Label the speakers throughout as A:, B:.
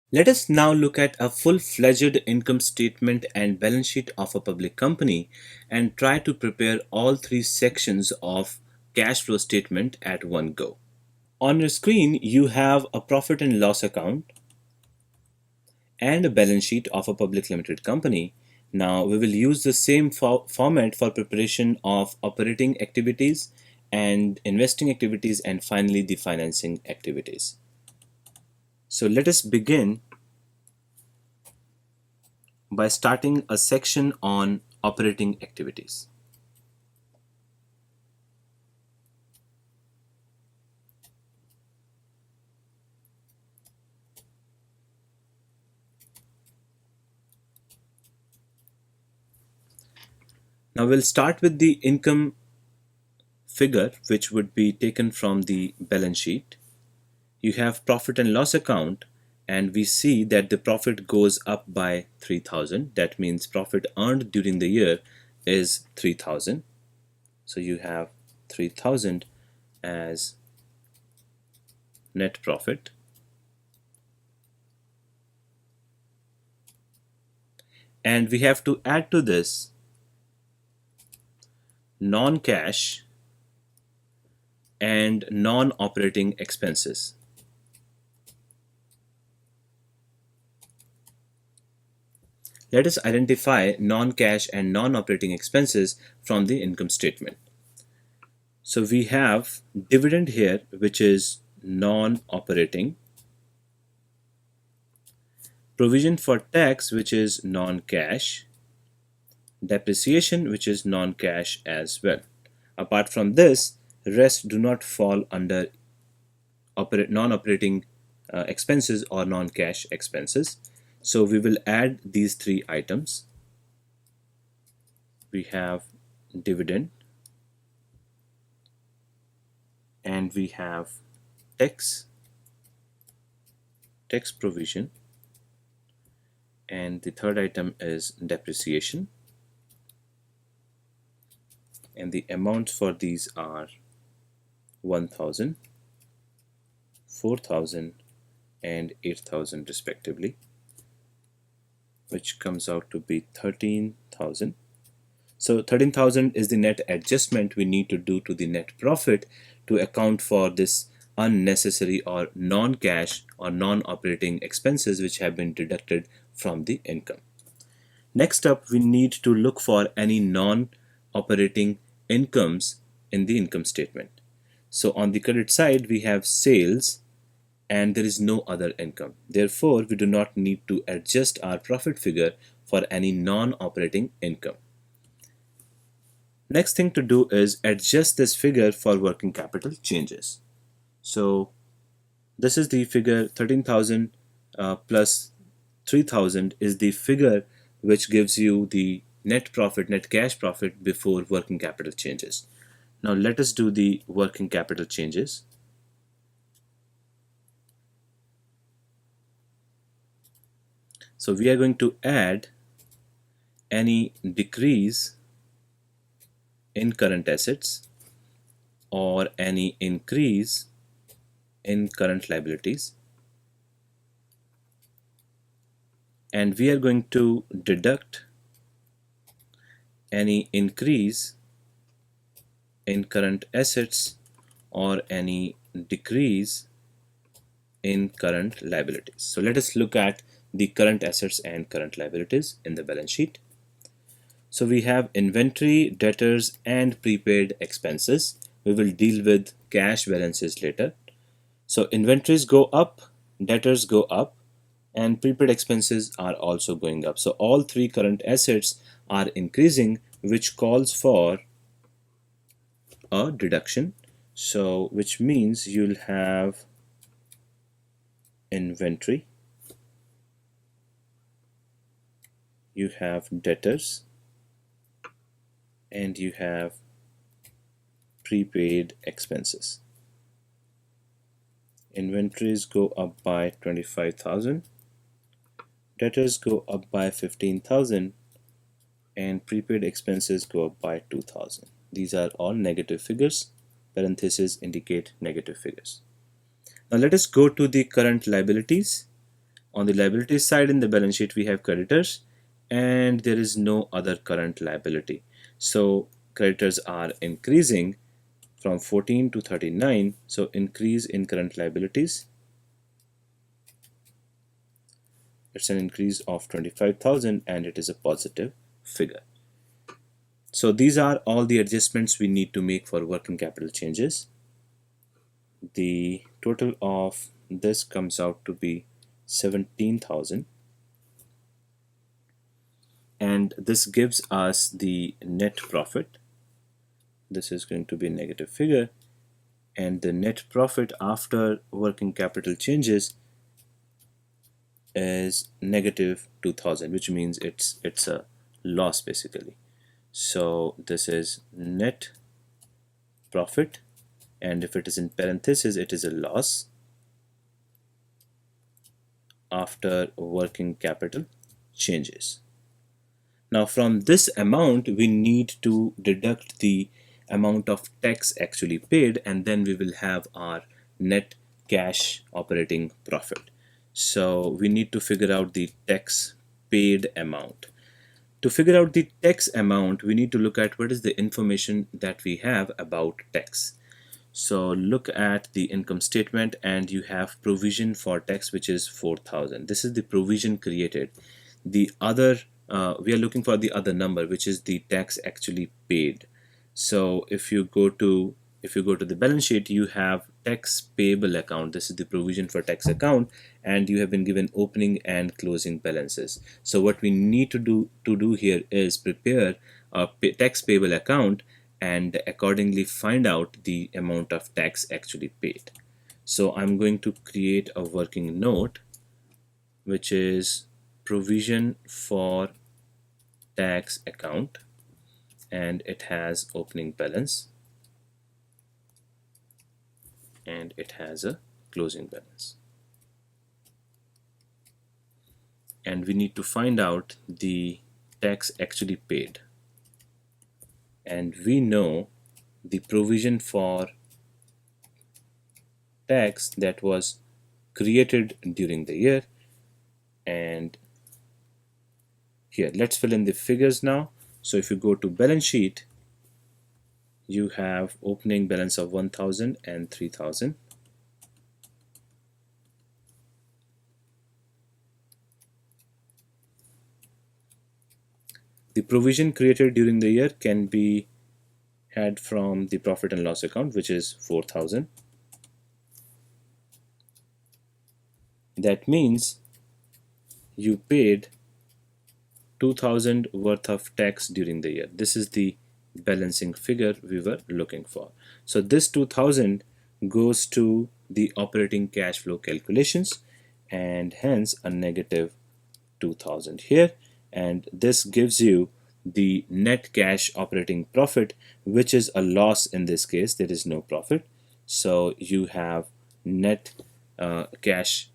A: Let us now look at a full-fledged income statement and balance sheet of a public company and try to prepare all three sections of cash flow statement at one go. On your screen, you have a profit and loss account and a balance sheet of a public limited company. Now, we will use the same format for preparation of operating activities and investing activities and finally the financing activities. So let us begin by starting a section on operating activities. Now we'll start with the income figure, which would be taken from the balance sheet. You have profit and loss account, and we see that the profit goes up by 3,000. That means profit earned during the year is 3,000. So you have 3,000 as net profit. And we have to add to this non-cash and non-operating expenses. Let us identify non-cash and non-operating expenses from the income statement. So we have dividend here, which is non-operating, provision for tax, which is non-cash, depreciation, which is non-cash as well. Apart from this, rest do not fall under non-operating expenses or non-cash expenses. So we will add these three items. We have dividend, and we have tax provision, and the third item is depreciation, and the amounts for these are 1,000, 4,000 and 8,000 respectively, which comes out to be 13,000. So 13,000 is the net adjustment we need to do to the net profit to account for this unnecessary or non-cash or non-operating expenses which have been deducted from the income. Next up, we need to look for any non-operating incomes in the income statement. So on the credit side, we have sales and there is no other income. Therefore, we do not need to adjust our profit figure for any non-operating income. Next thing to do is adjust this figure for working capital changes. So this is the figure 13,000 plus 3,000 is the figure which gives you the net profit, net cash profit before working capital changes. Now let us do the working capital changes. So we are going to add any decrease in current assets or any increase in current liabilities, and we are going to deduct any increase in current assets or any decrease in current liabilities. So let us look at the current assets and current liabilities in the balance sheet. So we have inventory, debtors and prepaid expenses. We will deal with cash balances later. So inventories go up, debtors go up, and prepaid expenses are also going up. So all three current assets are increasing, which calls for a deduction. So which means you'll have inventory, you have debtors, and you have prepaid expenses. Inventories go up by 25,000, debtors go up by 15,000, and prepaid expenses go up by 2,000. These are all negative figures. Parentheses indicate negative figures. Now let us go to the current liabilities. On the liabilities side in the balance sheet we have creditors, and there is no other current liability. So creditors are increasing from 14 to 39, so increase in current liabilities. It's an increase of 25,000 and it is a positive figure. So these are all the adjustments we need to make for working capital changes. The total of this comes out to be 17,000, and this gives us the net profit. This is going to be a negative figure, and the net profit after working capital changes is negative 2,000, which means it's a loss basically. So this is net profit, and if it is in parentheses it is a loss after working capital changes. Now from this amount we need to deduct the amount of tax actually paid, and then we will have our net cash operating profit. So we need to figure out the tax paid amount. To figure out the tax amount, we need to look at what is the information that we have about tax. So look at the income statement and you have provision for tax, which is 4,000. This is the provision created. The other, we are looking for the other number, which is the tax actually paid. So if you go to the balance sheet, you have tax payable account. This is the provision for tax account, and you have been given opening and closing balances. So what we need to do here is prepare a tax payable account and accordingly find out the amount of tax actually paid. So I'm going to create a working note which is provision for tax account, and it has opening balance and it has a closing balance, and we need to find out the tax actually paid. And we know the provision for tax that was created during the year. And here let's fill in the figures now. So if you go to balance sheet, you have opening balance of 1,000 and 3,000. The provision created during the year can be had from the profit and loss account, which is 4,000. That means you paid 2,000 worth of tax during the year. This is the balancing figure we were looking for. So this 2,000 goes to the operating cash flow calculations, and hence a negative 2,000 here, and this gives you the net cash operating profit, which is a loss. In this case there is no profit, so you have net cash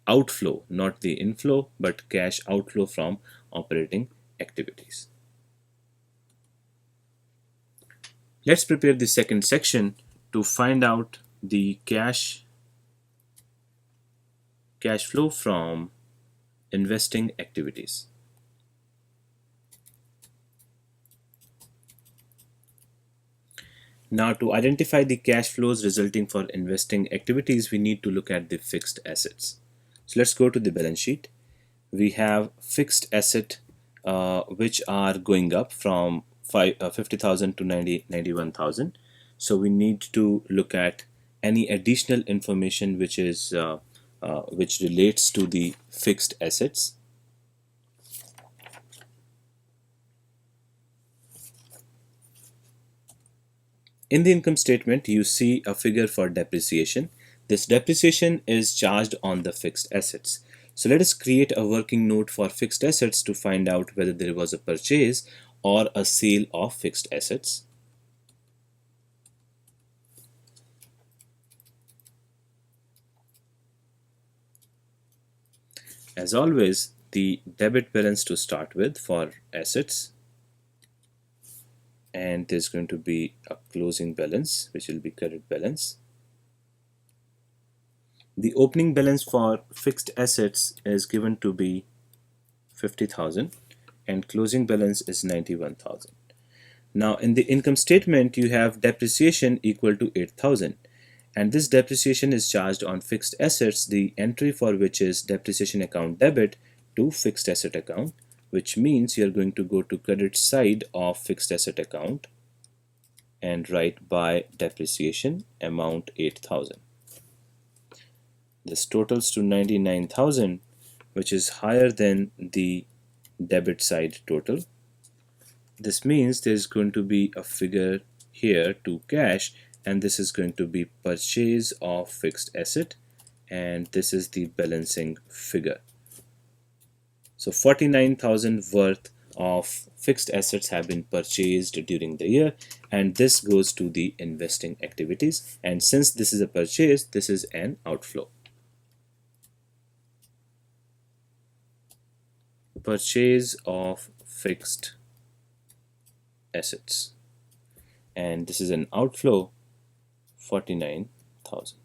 A: outflow, not the inflow but cash outflow from operating activities. Let's prepare the second section to find out the cash flow from investing activities. Now to identify the cash flows resulting for investing activities, we need to look at the fixed assets. So let's go to the balance sheet. We have fixed asset which are going up from 50,000 to 91,000. So we need to look at any additional information which is which relates to the fixed assets. In the income statement, you see a figure for depreciation. This depreciation is charged on the fixed assets. So let us create a working note for fixed assets to find out whether there was a purchase or a sale of fixed assets. As always, the debit balance to start with for assets, and there's going to be a closing balance which will be credit balance. The opening balance for fixed assets is given to be 50,000 and closing balance is 91,000. Now in the income statement you have depreciation equal to 8,000 and this depreciation is charged on fixed assets, the entry for which is depreciation account debit to fixed asset account, which means you're going to go to credit side of fixed asset account and write by depreciation amount 8,000. This totals to 99,000, which is higher than the debit side total. This means there's going to be a figure here to cash, and this is going to be purchase of fixed asset, and this is the balancing figure. So 49,000 worth of fixed assets have been purchased during the year, and this goes to the investing activities, and since this is a purchase, this is an outflow. Purchase of fixed assets, and this is an outflow 49,000.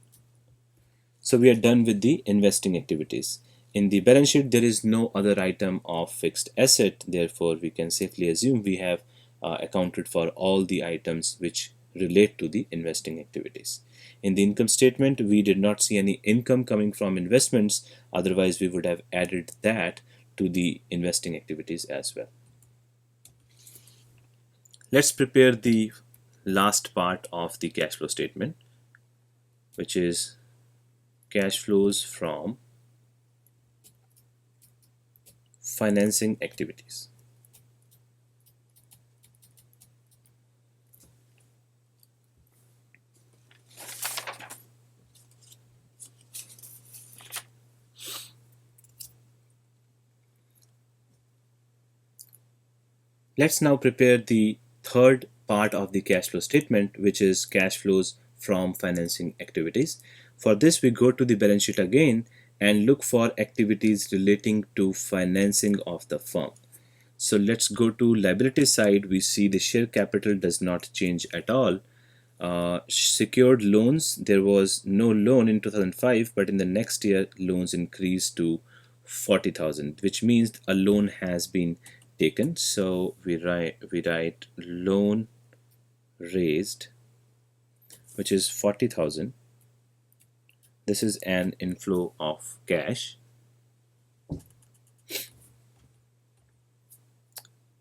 A: So we are done with the investing activities. In the balance sheet there is no other item of fixed asset, therefore we can safely assume we have accounted for all the items which relate to the investing activities. In the income statement we did not see any income coming from investments, otherwise we would have added that to the investing activities as well. Let's prepare the last part of the cash flow statement, which is cash flows from financing activities. Let's now prepare the third part of the cash flow statement, which is cash flows from financing activities. For this we go to the balance sheet again and look for activities relating to financing of the firm. So let's go to liability side. We see the share capital does not change at all. Secured loans, there was no loan in 2005, but in the next year loans increased to 40,000, which means a loan has been taken. So we write loan raised, which is 40,000. This is an inflow of cash.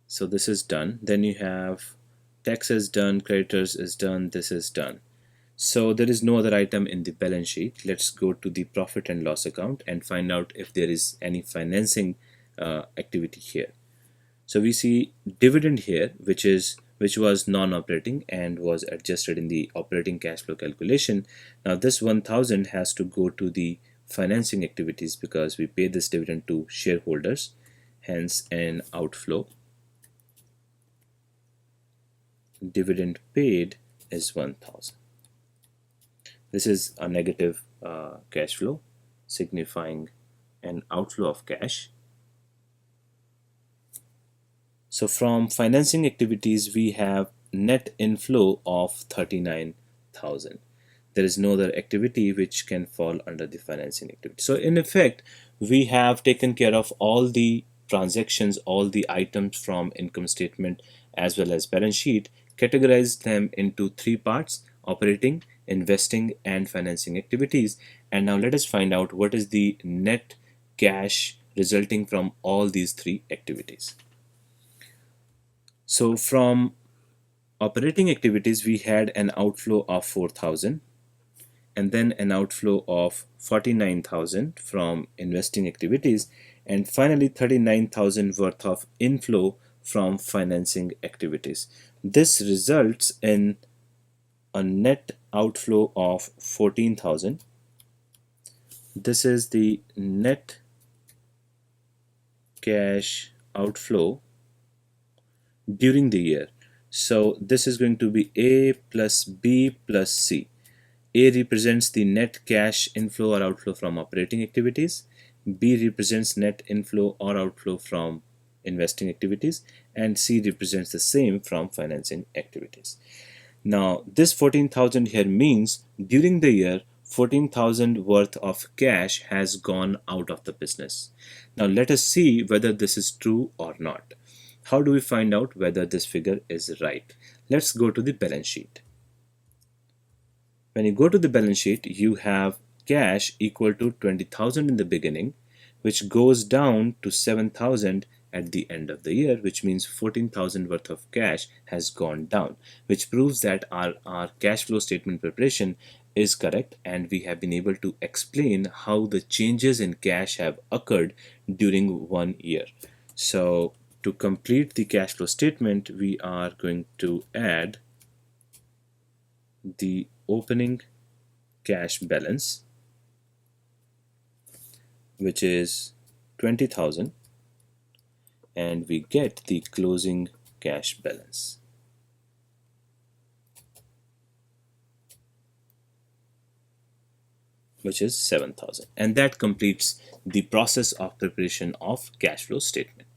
A: So this is done. Then you have tax is done, creditors is done, this is done. So there is no other item in the balance sheet. Let's go to the profit and loss account and find out if there is any financing activity here. So we see dividend here, which was non-operating and was adjusted in the operating cash flow calculation. Now this 1,000 has to go to the financing activities because we pay this dividend to shareholders, hence an outflow. Dividend paid is 1,000. This is a negative cash flow, signifying an outflow of cash. So from financing activities we have net inflow of 39,000. There is no other activity which can fall under the financing activity. So in effect we have taken care of all the transactions, all the items from income statement as well as balance sheet, categorized them into three parts: operating, investing and financing activities. And now let us find out what is the net cash resulting from all these three activities. So from operating activities we had an outflow of 4,000 and then an outflow of 49,000 from investing activities, and finally 39,000 worth of inflow from financing activities. This results in a net outflow of 14,000. This is the net cash outflow during the year. So this is going to be A plus B plus C. A represents the net cash inflow or outflow from operating activities, B represents net inflow or outflow from investing activities, and C represents the same from financing activities. Now this 14,000 here means during the year 14,000 worth of cash has gone out of the business. Now let us see whether this is true or not. How do we find out whether this figure is right? Let's go to the balance sheet. When you go to the balance sheet, you have cash equal to 20,000 in the beginning, which goes down to 7,000 at the end of the year, which means 14,000 worth of cash has gone down, which proves that our cash flow statement preparation is correct, and we have been able to explain how the changes in cash have occurred during 1 year. So to complete the cash flow statement, we are going to add the opening cash balance, which is 20,000, and we get the closing cash balance, which is 7,000, and that completes the process of preparation of cash flow statement.